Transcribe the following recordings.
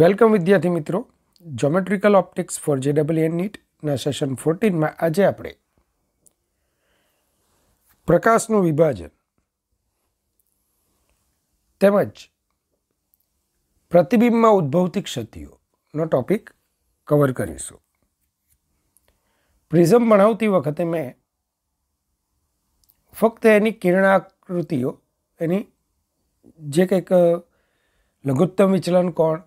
Welcome વિદ્યાર્થી મિત્રો, જ્યોમેટ્રિકલ optics four JEE NEET ના સેશન 14 માં આજે આપણે પ્રકાશનું વિભાજન તેમજ પ્રતિબિંબમાં ઉદ્ભવતી ક્ષતિઓનો ટોપિક કવર કરીશું. પ્રિઝમ બનાવતી વખતે મેં ફક્ત એની કિરણાકૃતિઓ, એની જે કંઈક લઘુત્તમ વિચલન કોણ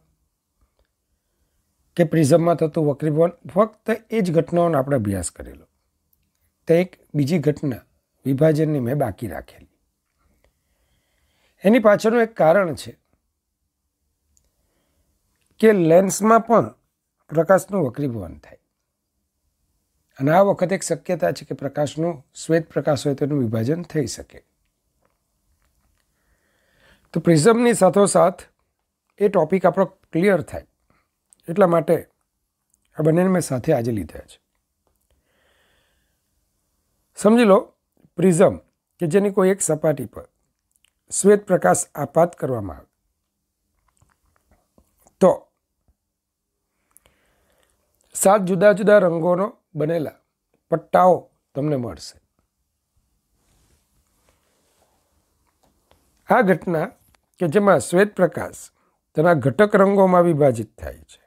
કે પ્રિઝમમાં થતું વક્રીભવન, ફક્ત એ જ ઘટનાઓનો આપણે અભ્યાસ કરેલો. તે એક બીજી ઘટના વિભાજનની મેં બાકી રાખેલી. એની પાછળનું એક કારણ છે કે લેન્સમાં પણ પ્રકાશનું વક્રીભવન થાય અને આ વખતે એક શક્યતા છે કે પ્રકાશનું શ્વેત પ્રકાશ હોય તેનું વિભાજન થઈ શકે. તો પ્રિઝમની સાથોસાથ એ ટોપિક આપણો ક્લિયર થાય એટલા માટે આ બંનેને મેં સાથે આજે લીધા છે. સમજી લો, પ્રિઝમ કે જેની કોઈ એક સપાટી પર શ્વેત પ્રકાશ આપાત કરવામાં આવે તો 7 જુદા જુદા રંગોનો બનેલા પટ્ટાઓ તમને મળશે. આ ઘટના કે જેમાં શ્વેત પ્રકાશ તેના ઘટક રંગોમાં વિભાજિત થાય છે,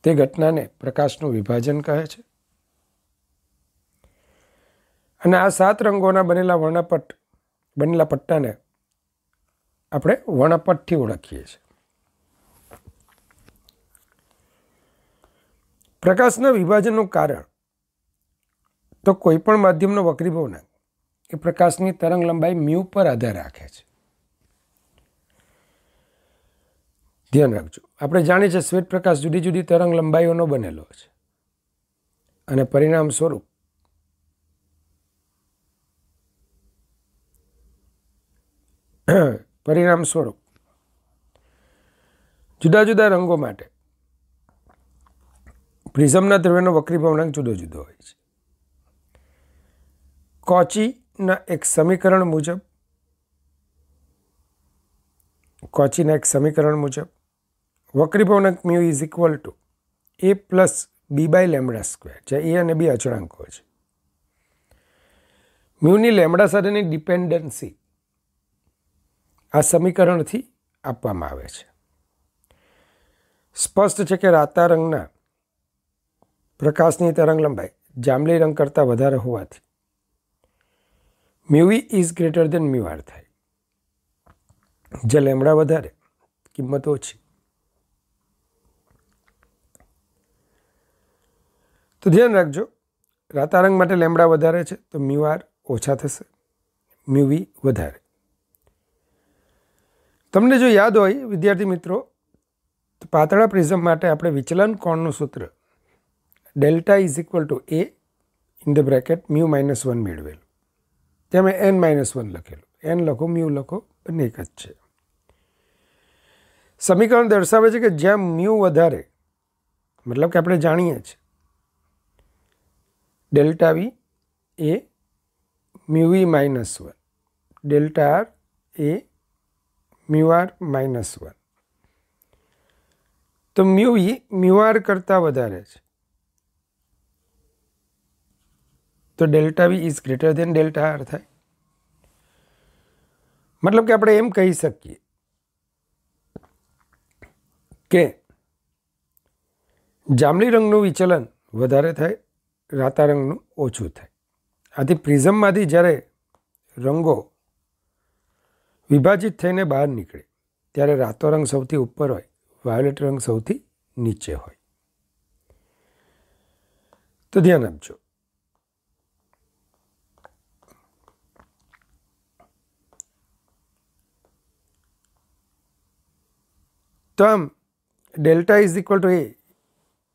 તે ઘટનાને પ્રકાશનું વિભાજન કહે છે. અને આ 7 રંગોના બનેલા પટ્ટાને આપણે વર્ણપટથી ઓળખીએ છીએ. પ્રકાશના વિભાજનનું કારણ તો કોઈ પણ માધ્યમનો વક્રીભવનાંક એ પ્રકાશની તરંગ લંબાઈ મ્યુ પર આધાર રાખે છે. ધ્યાન રાખજો, આપણે જાણીએ છીએ શ્વેત પ્રકાશ જુદી જુદી તરંગ લંબાઈઓનો બનેલો છે અને પરિણામ સ્વરૂપ જુદા જુદા રંગો માટે પ્રિઝમના દ્રવ્યનો વક્રીભવનાંક જુદો જુદો હોય છે. કોચીના એક સમીકરણ મુજબ વક્રીભવનાંક mu is equal to a plus b by lambda square, જ્યાં a અને b અચળાંકો છે. મ્યુની લેમ્બડા સાથેની ડિપેન્ડન્સી આ સમીકરણથી આપવામાં આવે છે. સ્પષ્ટ છે કે રાતા રંગના પ્રકાશની તરંગ લંબાઈ જાંબલી રંગ કરતાં વધારે હોવાથી mu is greater than mu R થાય. જે લેમ્બડા વધારે, કિંમત ઓછી. તો ધ્યાન રાખજો, રાતા રંગ માટે લેમ્બડા વધારે છે તો મ્યુ આર ઓછા થશે, મ્યુ વી વધારે. તમને જો યાદ હોય વિદ્યાર્થી મિત્રો, તો પાતળા પ્રિઝમ માટે આપણે વિચલન કોણનું સૂત્ર delta is equal to a in the bracket mu minus 1 મેળવેલું. ત્યાં મેં n-1 લખેલું. n લખો, મ્યુ લખો, બંને એક જ છે. સમીકરણ દર્શાવે છે કે જ્યાં મ્યુ વધારે, મતલબ કે આપણે જાણીએ છીએ ડેલ્ટા વી એ mu V minus 1, delta R એ મ્યુ આર માઇનસ 1. તો મ્યુ ઈ મ્યુ આર કરતાં વધારે છે તો delta V is greater than delta R થાય. મતલબ કે આપણે એમ કહી શકીએ કે જાંબલી રંગનું વિચલન વધારે થાય, રાતા રંગનું ઓછું થાય. આથી પ્રિઝમમાંથી જ્યારે રંગો વિભાજિત થઈને બહાર નીકળે ત્યારે રાતો રંગ સૌથી ઉપર હોય, વાયોલેટ રંગ સૌથી નીચે હોય. તો ધ્યાન આપજો. તો આમ delta is equal to a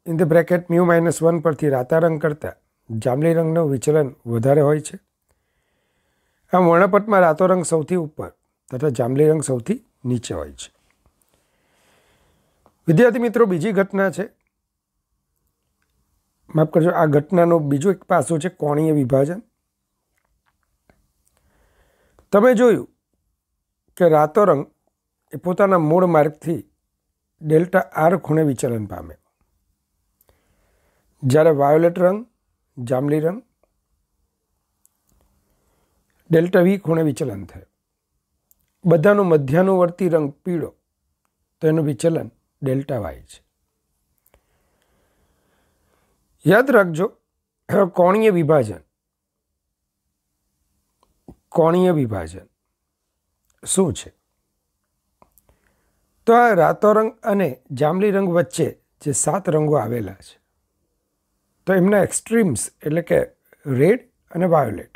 in the bracket mu minus 1 પરથી રાતા રંગ કરતાં જાંબલી રંગનું વિચલન વધારે હોય છે. આમ વર્ણપટમાં રાતો રંગ સૌથી ઉપર તથા જાંબલી રંગ સૌથી નીચે હોય છે. વિદ્યાર્થી મિત્રો, બીજી ઘટના છે, માફ કરજો, આ ઘટનાનું બીજું એક પાસું છે કોણીય વિભાજન. તમે જોયું કે રાતો રંગ એ પોતાના મૂળ માર્ગથી ડેલ્ટા આર ખૂણે વિચલન પામે, જ્યારે વાયોલેટ રંગ, જાંબલી રંગ ડેલ્ટા વી ખૂણે વિચલન થાય. બધાનો મધ્યાનુવર્તી રંગ પીળો, તો એનું વિચલન ડેલ્ટા વાય છે. યાદ રાખજો, કોણીય વિભાજન શું છે? તો આ રાતો રંગ અને જાંબલી રંગ વચ્ચે જે 7 રંગો આવેલા છે, તો એમના એક્સ્ટ્રીમ્સ એટલે કે રેડ અને વાયોલેટ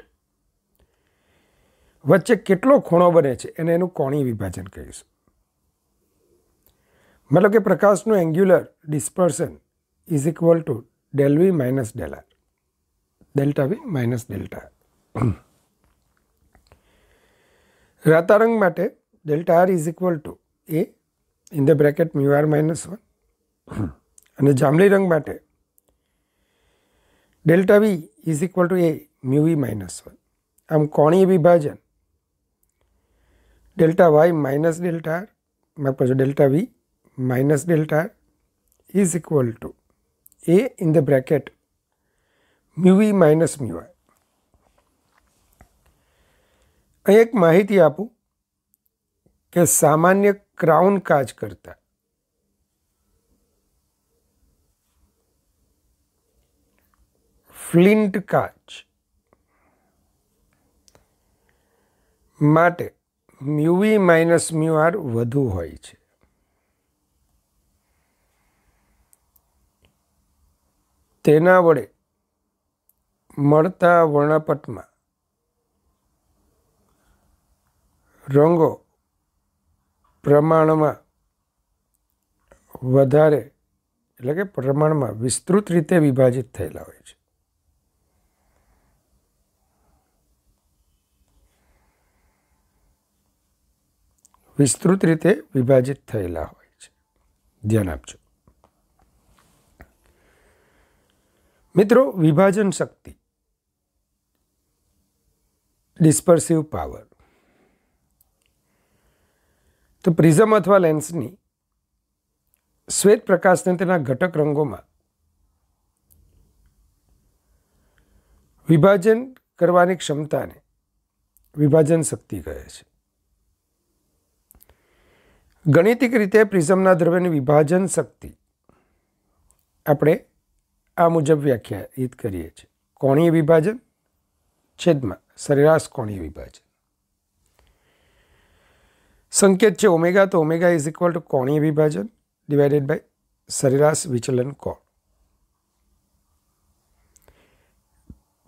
વચ્ચે કેટલો ખૂણો બને છે એને એનું કોણીય વિભાજન કહીશું. મતલબ કે પ્રકાશનું angular dispersion is equal to del V minus del R, delta V minus delta R. રાતા રંગ માટે delta R is equal to A in the bracket mu R minus 1, અને જાંબલી રંગ માટે delta V is equal to A mu V minus 1. આમ કોણીય વિભાજન delta Y minus delta R, માફ કરજો, delta V minus delta R is equal to A in the bracket mu V minus mu R. અહીં એક માહિતી આપું કે સામાન્ય ક્રાઉન કાચ કરતા ફ્લિન્ટ કાચ માટે mu V minus mu R વધુ હોય છે. તેના વડે મળતા વર્ણપટમાં રંગો પ્રમાણમાં વધારે એટલે કે પ્રમાણમાં વિસ્તૃત રીતે વિભાજિત થયેલા હોય છે. વિસ્તૃત રીતે વિભાજિત થયેલા હોય છે. ધ્યાન આપજો મિત્રો. વિભાજન શક્તિ, ડિસ્પર્સિવ પાવર. તો પ્રિઝમ અથવા લેન્સની શ્વેત પ્રકાશને તેના ઘટક રંગોમાં વિભાજન કરવાની ક્ષમતાને વિભાજન શક્તિ કહે છે. ગણિતિક રીતે પ્રિઝમના દ્રવ્યની વિભાજન શક્તિ આપણે આ મુજબ વ્યાખ્યાયિત કરીએ છીએ: કોણીય વિભાજન છેદમાં સરેરાશ કોણીય વિભાજન. સંકેત છે ઓમેગા, તો ઓમેગા ઇઝ ઇક્વલ ટુ કોણીય વિભાજન ડિવાઇડેડ બાય સરેરાશ વિચલન કોણ.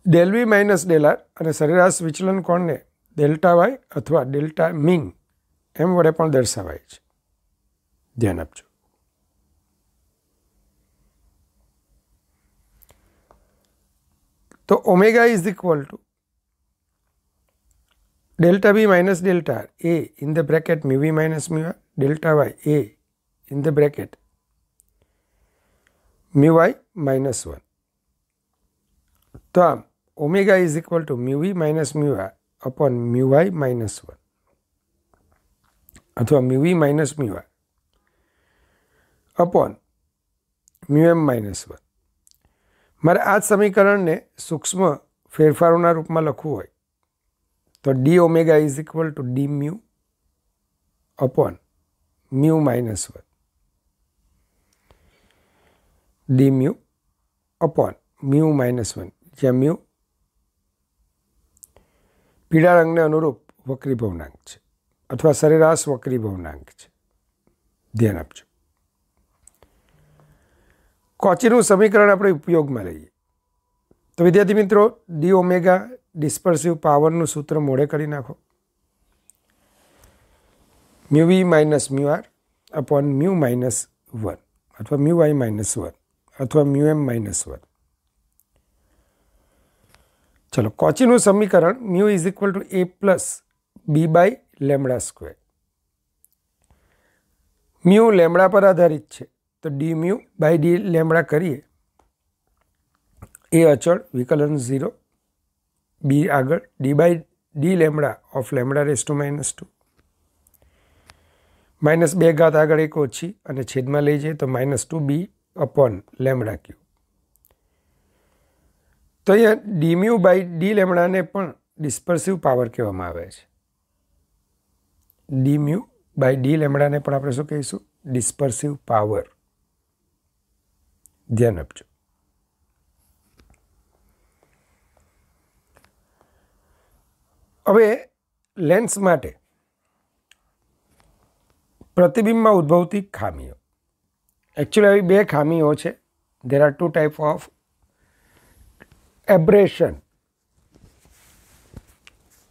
Del V minus del R અને સરેરાશ વિચલન કોણને ડેલ્ટા વાય અથવા ડેલ્ટા મીન એમ વડે પણ દર્શાવાય છે. ધ્યાન આપજો. તો omega is equal to delta V minus delta R એ in the bracket mu V minus mu R delta Y એ in the bracket mu Y minus 1. તો આમ omega is equal to mu V minus mu R upon mu Y minus 1 અથવા mu V minus mu R upon mu M minus 1. મારે આ જ સમીકરણને સૂક્ષ્મ ફેરફારોના રૂપમાં લખવું હોય તો D omega is equal to D mu upon mu minus 1, D mu upon mu minus 1, જ્યાં મ્યુ પીળા રંગને અનુરૂપ વક્રી ભવનાંક છે અથવા સરેરાશ વક્રી ભવનાંક છે. ધ્યાન આપજો. કોચીનું સમીકરણ આપણે ઉપયોગમાં લઈએ તો વિદ્યાર્થી મિત્રો, ડી ઓમેગા ડિસ્પર્સિવ પાવરનું સૂત્ર મોડે કરી નાખો. Mu V minus mu R upon mu minus 1 અથવા મ્યુ વાય માઇનસ 1 અથવા મ્યુ એમ માઇનસ 1. ચલો, કોચીનું સમીકરણ mu is equal to A plus B by lambda square. Mu lambda પર આધારિત છે તો D mu by D lambda કરીએ. એ અચળ વિકલન 0, બી આગળ D by D lambda of lambda raise to -2 -2 આગળ એક ઓછી અને છેદમાં લઈ જઈએ તો -2b/λ³. તો અહીંયા dμ/d λ ને પણ ડિસ્પર્સિવ પાવર કહેવામાં આવે છે. dμ/d λ ને પણ આપણે શું કહીશું? ડિસ્પર્સિવ પાવર. ધ્યાન આપજો. હવે લેન્સ માટે પ્રતિબિંબમાં ઉદ્ભવતી ખામીઓ. એકચ્યુઅલી આવી 2 ખામીઓ છે. There are 2 type of aberration.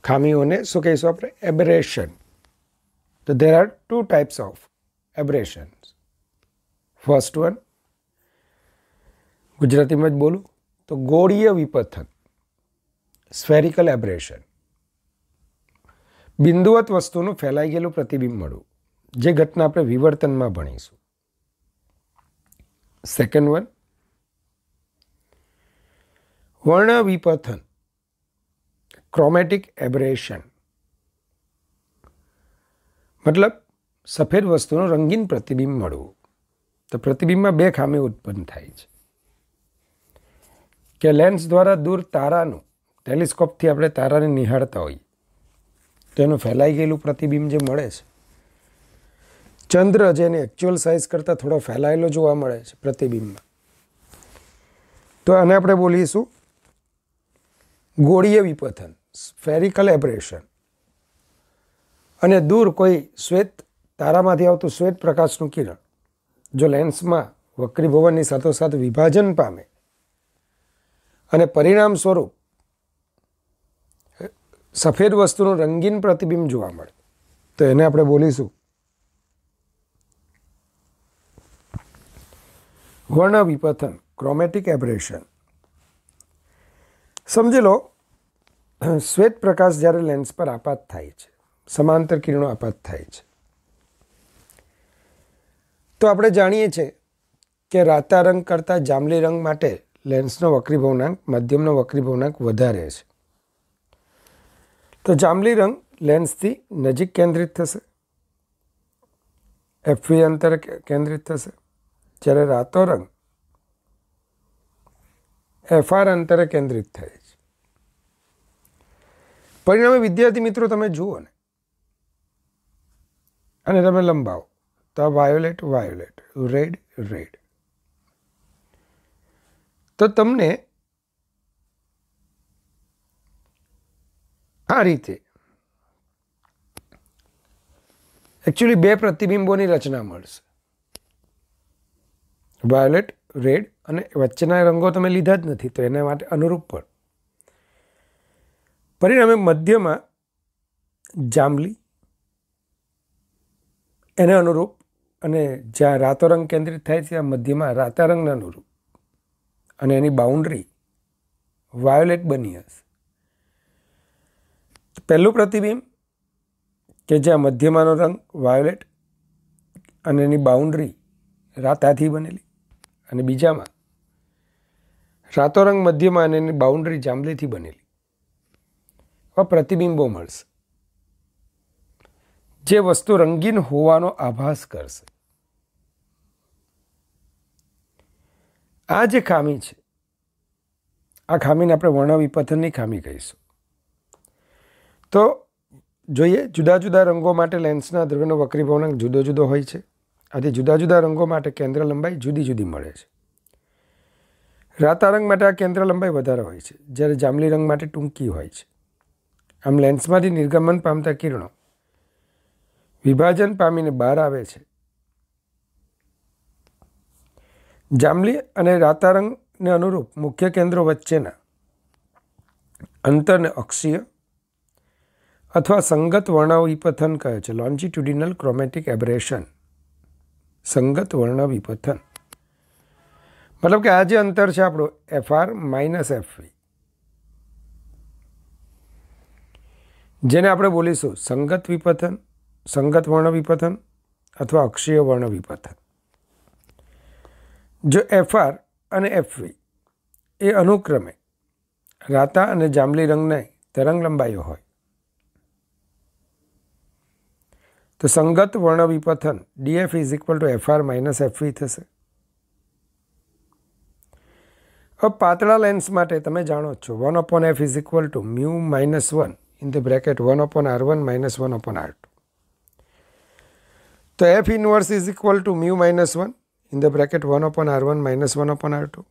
ખામીઓને શું કહીશું આપણે? એબ્રેશન. તો there are 2 types of aberrations. First one, ગુજરાતીમાં જ બોલું તો ગોળીય વિપથન, સ્ફેરિકલ એબ્રેશન. બિંદુવત વસ્તુનું ફેલાઈ ગયેલું પ્રતિબિંબ મળવું, જે ઘટના આપણે વિવર્તનમાં ભણીશું. સેકન્ડ વન, વર્ણ વિપથન, ક્રોમેટિક એબ્રેશન. મતલબ સફેદ વસ્તુનું રંગીન પ્રતિબિંબ મળવું. તો પ્રતિબિંબમાં 2 ખામી ઉત્પન્ન થાય છે કે લેન્સ દ્વારા દૂર તારાનું, ટેલિસ્કોપથી આપણે તારાને નિહાળતા હોઈએ તો એનું ફેલાઈ ગયેલું પ્રતિબિંબ જે મળે છે, ચંદ્ર જેને એકચ્યુઅલ સાઇઝ કરતાં થોડો ફેલાયેલો જોવા મળે છે પ્રતિબિંબમાં, તો આને આપણે બોલીશું ગોળીય વિપથન, સ્ફેરિકલ એબ્રેશન. અને દૂર કોઈ શ્વેત તારામાંથી આવતું શ્વેત પ્રકાશનું કિરણ જો લેન્સમાં વક્રીભવનની સાથોસાથ વિભાજન પામે અને પરિણામ સ્વરૂપ સફેદ વસ્તુનું રંગીન પ્રતિબિંબ જોવા મળે તો એને આપણે બોલીશું વર્ણ વિપથન, ક્રોમેટિક એબ્રેશન. સમજી લો, શ્વેત પ્રકાશ જ્યારે લેન્સ પર આપાત થાય છે, સમાંતર કિરણો આપાત થાય છે, તો આપણે જાણીએ છીએ કે રાતા રંગ કરતાં જાંબલી રંગ માટે લેન્સનો વક્રીભવનાંક, મધ્યમનો વક્રીભવનાંક વધારે છે. તો જાંબલી રંગ લેન્સથી નજીક કેન્દ્રિત થશે, FV અંતરે કેન્દ્રિત થશે, જ્યારે રાતો રંગ FR અંતરે કેન્દ્રિત થાય છે. પરિણામે વિદ્યાર્થી મિત્રો તમે જુઓ ને અને તમે લંબાવો તો આ વાયોલેટ વાયોલેટ, રેડ રેડ. તો તમને આ રીતે એકચ્યુઅલી 2 પ્રતિબિંબોની રચના મળશે. વાયોલેટ, રેડ અને વચ્ચેના રંગો તમે લીધા જ નથી તો એના માટે અનુરૂપ પણ. પરિણામે મધ્યમાં જાંબલી એને અનુરૂપ અને જ્યાં રાતો રંગ કેન્દ્રિત થાય છે ત્યાં મધ્યમાં રાતા રંગને અનુરૂપ અને એની બાઉન્ડ્રી વાયોલેટ બની હશે. પહેલું પ્રતિબિંબ કે જ્યાં મધ્યમાંનો રંગ વાયોલેટ અને એની બાઉન્ડ્રી રાતાથી બનેલી, અને બીજામાં રાતો રંગ મધ્યમાં અને એની બાઉન્ડ્રી જાંબલીથી બનેલી. આ પ્રતિબિંબો મળશે જે વસ્તુ રંગીન હોવાનો આભાસ કરશે. આ જે ખામી છે, આ ખામીને આપણે વર્ણ વિપથનની ખામી કહીશું. તો જોઈએ, જુદા જુદા રંગો માટે લેન્સના દ્રવ્યનો વક્રીભવનાંક જુદો જુદો હોય છે. આથી જુદા જુદા રંગો માટે કેન્દ્ર લંબાઈ જુદી જુદી મળે છે. રાતા રંગ માટે આ કેન્દ્ર લંબાઈ વધારે હોય છે, જ્યારે જાંબલી રંગ માટે ટૂંકી હોય છે. આમ લેન્સમાંથી નિર્ગમન પામતા કિરણો વિભાજન પામીને બહાર આવે છે. જાંબલી અને રાતા રંગને અનુરૂપ મુખ્ય કેન્દ્રો વચ્ચેના અંતરને અક્ષીય અથવા સંગત વર્ણ વિપથન કહે છે. લોન્જિટ્યુડિનલ ક્રોમેટિક એબ્રેશન, સંગત વર્ણ વિપથન. મતલબ કે આ જે અંતર છે આપણું FR - FV, જેને આપણે બોલીશું સંગત વિપથન, સંગત વર્ણ વિપથન અથવા અક્ષીય વર્ણ વિપથન. જો FR અને FV એ અનુક્રમે રાતા અને જાંબલી રંગની તરંગ લંબાઈઓ હોય તો સંગત વર્ણવિપથન DF is equal two FR minus FV થશે. હવે પાતળા લેન્સ માટે તમે જાણો છો 1/f is equal to mu minus 1 in the bracket 1/R1 minus 1/R2. તો F inverse is equal to mu minus 1 in the bracket 1/R1 minus 1/R2.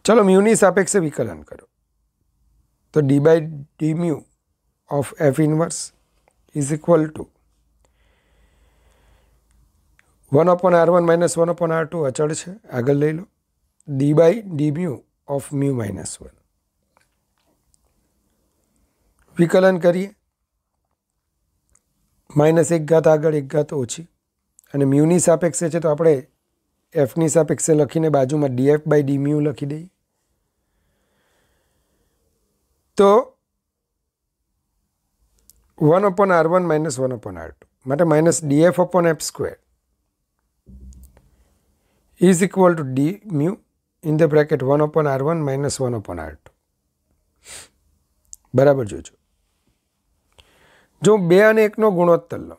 ચલો મ્યુની સાપેક્ષે વિકલન કરો. તો d by D mu of F inverse is equal to 1/R1 minus 1/R2 અચળ છે, આગળ લઈ લો. d by D mu of mu minus 1 વિકલન કરીએ. માઇનસ 1 ઘાત આગળ 1 ઘાત ઓછી, અને મ્યુની સાપેક્ષે છે તો આપણે એફની સાપેક્ષે લખીને બાજુમાં DF બાય ડી મ્યુ લખી દઈએ. તો 1/R1 માઇનસ 1/R2 માટે minus DF upon F square is equal to D mu in the bracket 1/R1 minus 1/R2. બરાબર જોજો. જો 2 અને 1નો ગુણોત્તર લો,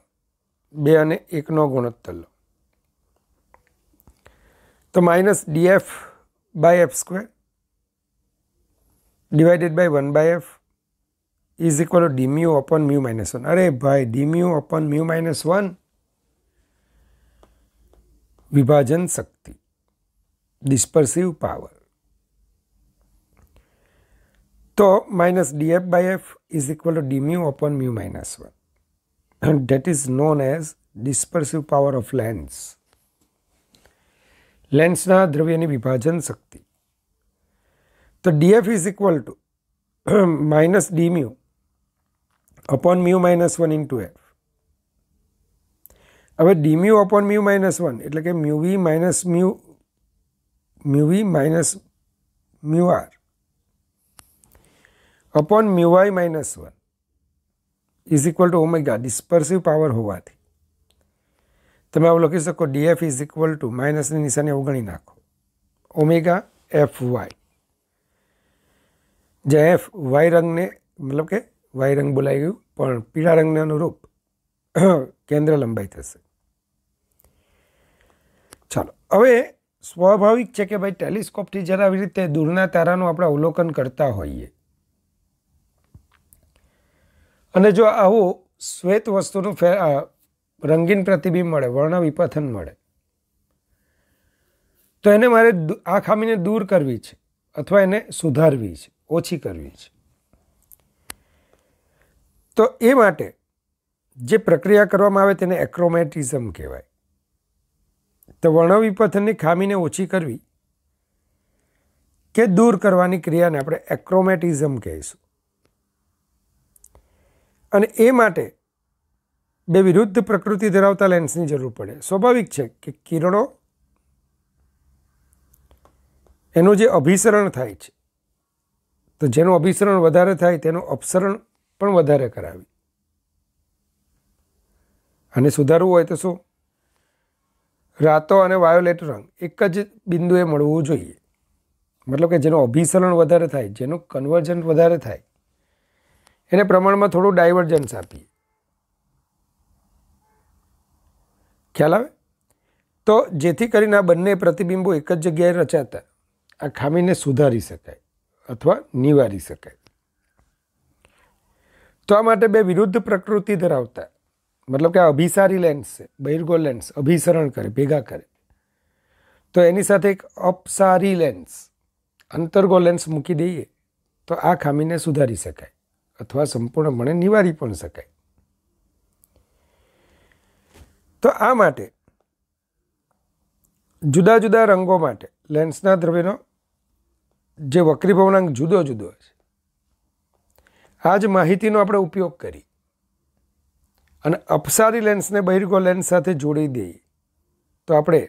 2 અને 1નો ગુણોત્તર લો તો minus DF by F square divided by 1/f is equal to D mu upon mu minus 1. અરે ભાઈ, D mu upon mu minus 1 વિભાજન શક્તિ, ડિસ્પર્સિવ પાવર. તો minus DF by F is equal to D mu upon mu minus 1 and that is known as dispersive power of lens. લેન્સના દ્રવ્યની વિભાજન શક્તિ. તો DF is equal to minus D mu upon mu minus 1 into F. હવે D mu upon mu minus 1 એટલે કે mu V minus mu R upon mu Y minus 1 is equal to omega, dispersive power હોવાથી તમે આવું લખી શકો DF is equal to માઇનસની નિશાની અવગણી નાખો ઓમેગા FY, જે F વાય રંગને મતલબ કે વાય રંગ બોલાઈ ગયું પણ પીળા રંગને અનુરૂપ કેન્દ્ર લંબાઈ થશે. ચાલો, હવે સ્વાભાવિક છે કે ભાઈ ટેલિસ્કોપથી જ્યારે આવી રીતે દૂરના તારાનું આપણે અવલોકન કરતા હોઈએ અને જો આવું શ્વેત વસ્તુનું રંગીન પ્રતિબિંબ મળે, વર્ણ વિપથન મળે, તો એને મારે આ ખામીને દૂર કરવી છે અથવા એને સુધારવી છે, ઓછી કરવી છે. તો એ માટે જે પ્રક્રિયા કરવામાં આવે તેને એક્રોમેટિઝમ કહેવાય. તો વર્ણ વિપથનની ખામીને ઓછી કરવી કે દૂર કરવાની ક્રિયાને આપણે એક્રોમેટિઝમ કહીશું. અને એ માટે બે વિરુદ્ધ પ્રકૃતિ ધરાવતા લેન્સની જરૂર પડે. સ્વાભાવિક છે કે કિરણો એનું જે અભિસરણ થાય છે, તો જેનું અભિસરણ વધારે થાય તેનું અપસરણ પણ વધારે કરાવી. અને સુધારવું હોય તો શું? રાતો અને વાયોલેટ રંગ એક જ બિંદુએ મળવું જોઈએ. મતલબ કે જેનું અભિસરણ વધારે થાય, જેનું કન્વર્જન્ટ વધારે થાય, એને પ્રમાણમાં થોડું ડાયવર્જન્સ આપીએ. ખ્યાલ આવે? તો જેથી કરીને આ બંને પ્રતિબિંબો એક જ જગ્યાએ રચાતા આ ખામીને સુધારી શકાય અથવા નિવારી શકાય. તો આ માટે બે વિરુદ્ધ પ્રકૃતિ ધરાવતા મતલબ કે આ અભિસારી લેન્સ છે, બહિર્ગોળ લેન્સ અભિસરણ કરે, ભેગા કરે, તો એની સાથે એક અપસારી લેન્સ અંતર્ગોળ લેન્સ મૂકી દઈએ તો આ ખામીને સુધારી શકાય અથવા સંપૂર્ણપણે નિવારી પણ શકાય. તો આ માટે જુદા જુદા રંગો માટે લેન્સના દ્રવ્યનો જે વક્રીભવનાંક જુદો જુદો છે, આ જ માહિતીનો આપણે ઉપયોગ કરી અને અપસારી લેન્સને બહિર્ગોળ લેન્સ સાથે જોડી દઈએ તો આપણે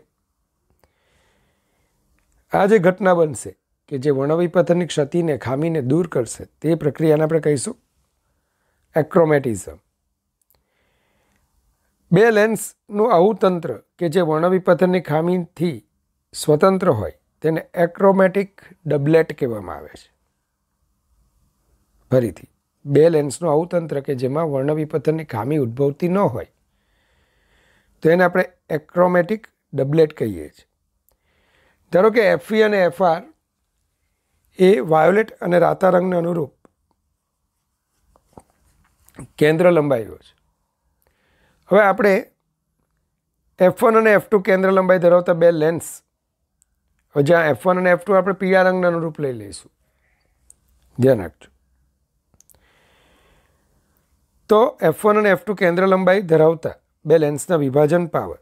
આ જે ઘટના બનશે કે જે વર્ણવિપથનની ક્ષતિને, ખામીને દૂર કરશે, તે પ્રક્રિયાને આપણે કહીશું એક્રોમેટિઝમ. બે લેન્સનું આવું તંત્ર કે જે વર્ણવિપથનની ખામીથી સ્વતંત્ર હોય તેને એક્રોમેટિક ડબલેટ કહેવામાં આવે છે. ફરીથી બે લેન્સનું આવું તંત્ર કે જેમાં વર્ણવિપથનની ખામી ઉદ્ભવતી ન હોય તો એને આપણે એક્રોમેટિક ડબલેટ કહીએ છીએ. ધારો કે FE અને FR એ વાયોલેટ અને રાતા રંગને અનુરૂપ કેન્દ્ર લંબાઈઓ છે. હવે આપણે F1 અને F2 કેન્દ્ર લંબાઈ ધરાવતા બે લેન્સ, જ્યાં F1 અને F2 આપણે પીળા રંગના અનુરૂપ લઈ લઈશું, ધ્યાન રાખજો. તો F1 અને F2 કેન્દ્ર લંબાઈ ધરાવતા બે લેન્સના વિભાજન પાવર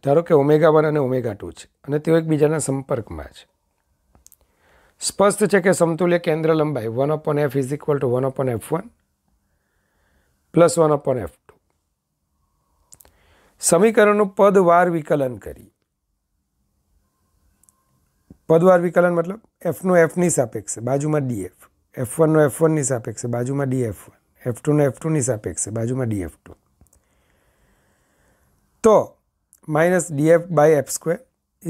ધારો કે ω1 અને ω2 છે અને તેઓ એકબીજાના સંપર્કમાં છે. સ્પષ્ટ છે કે સમતુલ્ય કેન્દ્ર લંબાઈ 1/f = 1/f1 + 1/f2. સમીકરણનું પદવાર વિકલન કરી. પદવાર વિકલન મતલબ F નું F ની સાપેક્ષે બાજુમાં df, F1 નું F1 ની સાપેક્ષે બાજુમાં df1, F2 નું F2 ની સાપેક્ષે બાજુમાં df2. તો -df/f² =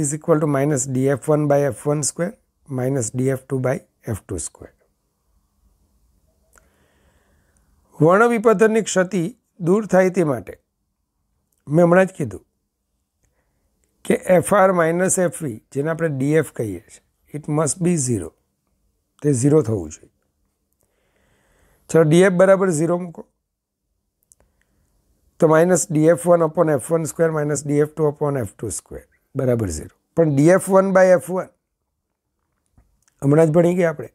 -df1/f1² -df2/f2². વર્ણવિપથનની ક્ષતિ દૂર થાય તે માટે મેં હમણાં જ કીધું કે FR - FE જેને આપણે DF કહીએ છીએ, ઇટ મસ્ટ બી 0. તે 0 થવું જોઈએ. ચલો DF બરાબર 0 મૂકો તો -df1/f1² -df2/f2² બરાબર 0. પણ df1/f1 હમણાં જ ભણી ગયા આપણે,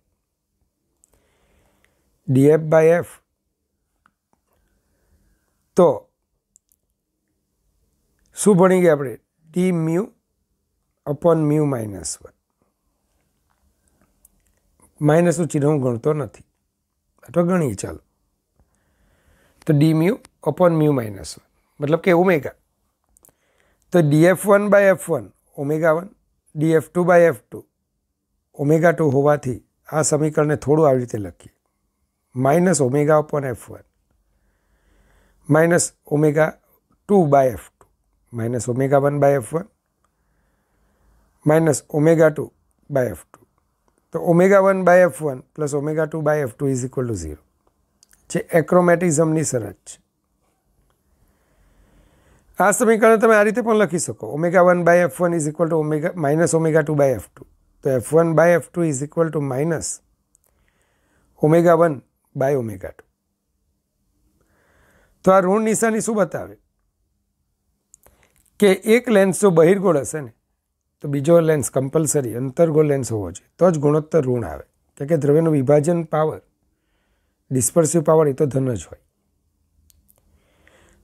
df/f તો શું ભણી ગયા આપણે? dμ/μ - 1. માઇનસનું ચિહ્ન હું ગણતો નથી, અથવા ગણીએ ચાલો. તો dμ/μ - 1 મતલબ કે ઓમેગા. તો df1/f1 ω1, df2/f2 ω2 હોવાથી આ સમીકરણને થોડું આવી રીતે લખીએ, -ω/f1 -ω2/f2 -ω1/f1 -ω2/f2. તો ω1/f1 + ω2/f2 = 0, જે એક્રોમેટિઝમની શરત છે. આ સમીકરણ તમે આ રીતે પણ લખી શકો, ω1/f1 = -ω2/f2. તો f1/f2 = -ω1/ω2. તો આ ઋણ નિશાની શું બતાવે કે એક લેન્સ જો બહિર્ગોળ હશે ને તો બીજો લેન્સ કમ્પલસરી અંતર્ગોળ લેન્સ હોવો જોઈએ, તો જ ગુણોત્તર ઋણ આવે. કારણ કે દ્રવ્યનું વિભાજન પાવર, ડિસ્પર્સિવ પાવર એ તો ધન જ હોય.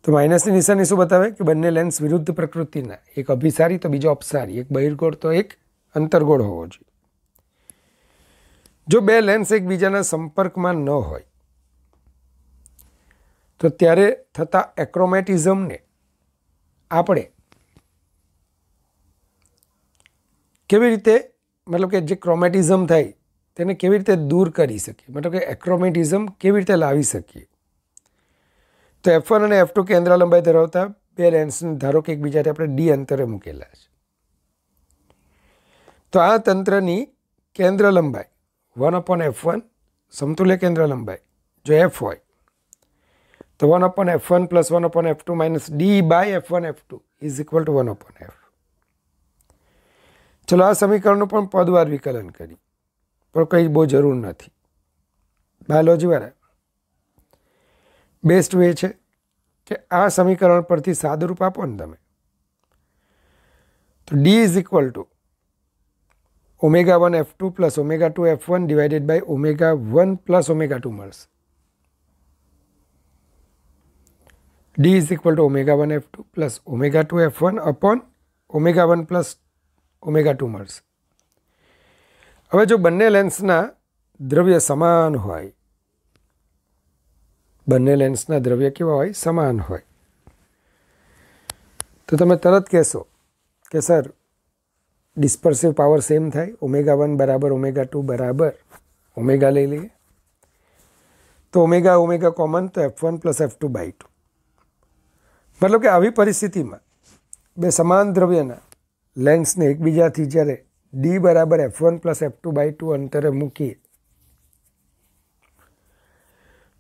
તો માઇનસની નિશાની શું બતાવે કે બંને લેન્સ વિરુદ્ધ પ્રકૃતિના, એક અભિસારી તો બીજો અપસારી, એક બહિર્ગોળ તો એક અંતર્ગોળ હોવો જોઈએ. જો બે લેન્સ એકબીજાના સંપર્કમાં ન હોય તો ત્યારે થતા એક્રોમેટિઝમને આપણે કેવી રીતે, મતલબ કે જે ક્રોમેટિઝમ થાય તેને કેવી રીતે દૂર કરી શકીએ, મતલબ કે એક્રોમેટિઝમ કેવી રીતે લાવી શકીએ? તો F1 અને F2 કેન્દ્ર લંબાઈ ધરાવતા બે લેન્સને ધારો કે એકબીજાથી આપણે d અંતરે મૂકેલા છે. તો આ તંત્રની કેન્દ્ર લંબાઈ 1/f1 સમતુલ્ય કેન્દ્ર લંબાઈ જો f હોય તો 1/f1 + 1/f2 - d/f1/f2 = 1/f. ચલો આ સમીકરણનું પણ પદવાર વિકલન કરી, પણ કંઈ બહુ જરૂર નથી. બાયોલોજીવાળા બેસ્ટ વે છે કે આ સમીકરણ પરથી સાદુરૂપ આપો ને તમે, તો d = ω1f2 + ω2f1 / ω1 + ω2 મળશે. d = ω1f2 + ω2f1 / ω1 + ω2 મળશે. હવે જો બંને લેન્સના દ્રવ્ય સમાન હોય, બંને લેન્સના દ્રવ્ય કેવા હોય? સમાન હોય, તો તમે તરત કહેશો કે સર ડિસ્પર્સિવ પાવર સેમ થાય, ω1 = ω2 = ω લઈ લઈએ. તો ω કોમન, તો f1 + f2/2. મતલબ કે આવી પરિસ્થિતિમાં બે સમાન દ્રવ્યના લેન્સને એકબીજાથી જ્યારે d = f1 + f2/2 અંતરે મૂકીએ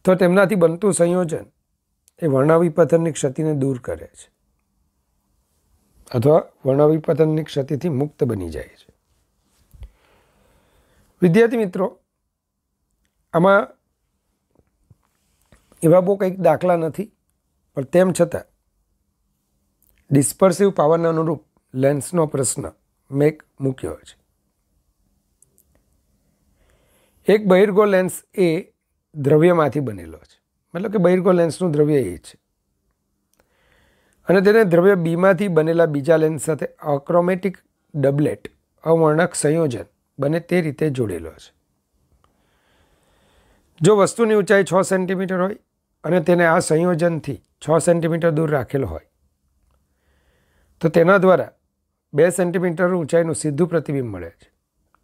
તો તેમનાથી બનતું સંયોજન એ વર્ણવિપતનની ક્ષતિને દૂર કરે છે અથવા વર્ણવિપતનની ક્ષતિથી મુક્ત બની જાય છે. વિદ્યાર્થી મિત્રો, આમાં એવા બહુ કંઈક દાખલા નથી, પણ તેમ છતાં ડિસ્પર્સિવ પાવરને અનુરૂપ લેન્સનો પ્રશ્ન મેં મૂક્યો છે. એક બહિર્ગોળ લેન્સ એ દ્રવ્યમાંથી બનેલો છે, મતલબ કે બહિર્ગોળ લેન્સનું દ્રવ્ય એ છે અને તેને દ્રવ્ય બીમાંથી બનેલા બીજા લેન્સ સાથે અક્રોમેટિક ડબલેટ અવર્ણક સંયોજન બને તે રીતે જોડેલો છે. જો વસ્તુની ઊંચાઈ 6 સેન્ટીમીટર હોય અને તેને આ સંયોજનથી 6 સેન્ટીમીટર દૂર રાખેલો હોય તો તેના દ્વારા 2 સેન્ટીમીટર ઊંચાઈનું સીધું પ્રતિબિંબ મળે છે.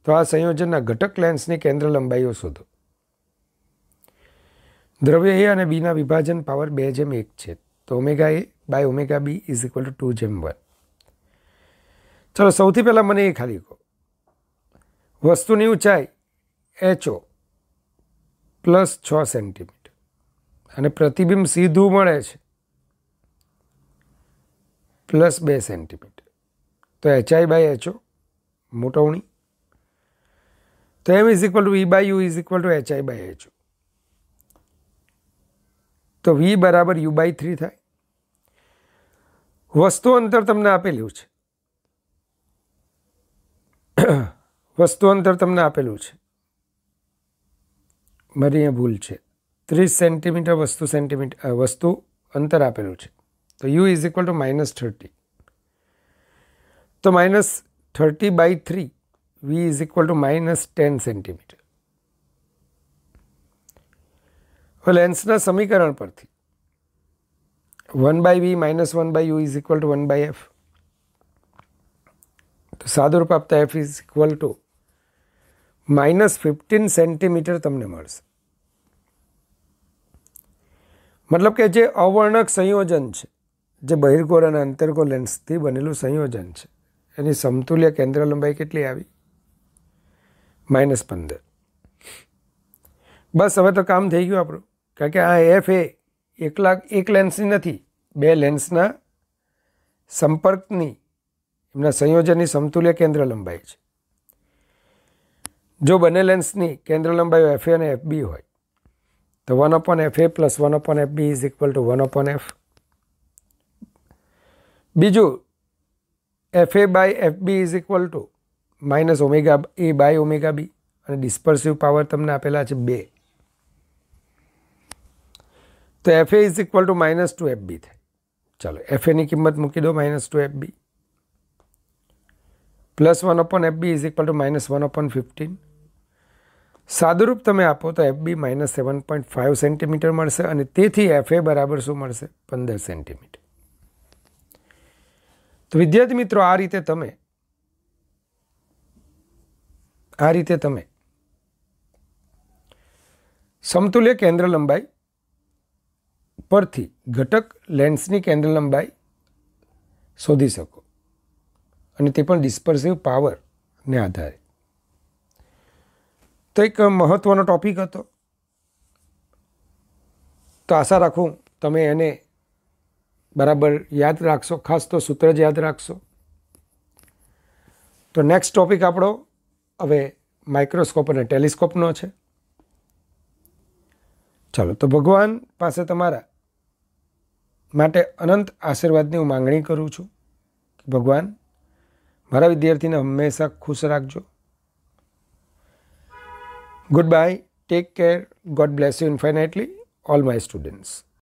તો આ સંયોજનના ઘટક લેન્સની કેન્દ્ર લંબાઈઓ શોધો. દ્રવ્ય એ અને બીના વિભાજન પાવર 2:1 છે. તો omega A by omega B is equal to 2:1. ચલો, સૌથી પહેલાં મને એ ખાલી કહો, વસ્તુની ઊંચાઈ HO પ્લસ 6 સેન્ટીમીટર અને પ્રતિબિંબ સીધું મળે છે પ્લસ 2 સેન્ટીમીટર. તો HI બાય HO મોટવણી. તો M is equal to E by U is equal to HI by HO. તો V બરાબર U બાય 3 થાય. વસ્તુ અંતર તમને આપેલું છે, વસ્તુ અંતર તમને આપેલું છે, મારી અહીંયા ભૂલ છે, 30 સેન્ટીમીટર વસ્તુ અંતર આપેલું છે. તો U ઇઝ ઇક્વલ ટુ -30. તો -30 by 3 V is equal to -10 centimetre. હવે લેન્સના સમીકરણ પરથી 1/V -1/U is equal two 1/F. તો સાદુરૂપ આપતા F is equal two -15 centimetre તમને મળશે. મતલબ કે જે અવર્ણક સંયોજન છે, જે બહિર્ગોળ અને અંતર્ગોળ લેન્સથી બનેલું સંયોજન છે, એની સમતુલ્ય કેન્દ્ર લંબાઈ કેટલી આવી? -15. બસ, હવે તો કામ થઈ ગયું આપણું, કારણ કે આ F એ એક લેન્સની નથી, 2 લેન્સના સંપર્કની, એમના સંયોજનની સમતુલ્ય કેન્દ્ર લંબાઈ છે. જો બંને લેન્સની કેન્દ્ર લંબાઈઓ FA અને FB હોય તો 1/FA plus 1/FB is equal two 1/F. બીજું, FA by FB is equal to -omega A by omega B અને ડિસ્પર્સિવ પાવર તમને આપેલા છે 2. તો FA is equal two -2FB થાય. ચાલો, FA ની કિંમત મૂકી દો -2FB plus 1/FB is equal two -1/15. સાદુરૂપ તમે આપો તો FB -7.5 સેન્ટીમીટર મળશે અને તેથી FA બરાબર શું મળશે? 15 સેન્ટીમીટર. તો વિદ્યાર્થી મિત્રો, આ રીતે તમે સમતુલ્ય કેન્દ્ર લંબાઈ પરથી ઘટક લેન્સની કેન્દ્ર લંબાઈ શોધી શકો, અને તે પણ ડિસ્પર્સિવ પાવરને આધારે. તો એક મહત્વનો ટોપિક હતો. તો આશા રાખું તમે એને બરાબર યાદ રાખશો, ખાસ તો સૂત્ર જ યાદ રાખશો. તો નેક્સ્ટ ટોપિક આપણો હવે માઇક્રોસ્કોપ અને ટેલિસ્કોપનો છે. ચાલો, તો ભગવાન પાસે તમારા માટે અનંત આશીર્વાદની હું માંગણી કરું છું કે ભગવાન મારા વિદ્યાર્થીને હંમેશા ખુશ રાખજો. Goodbye, take care, God bless you infinitely, all my students.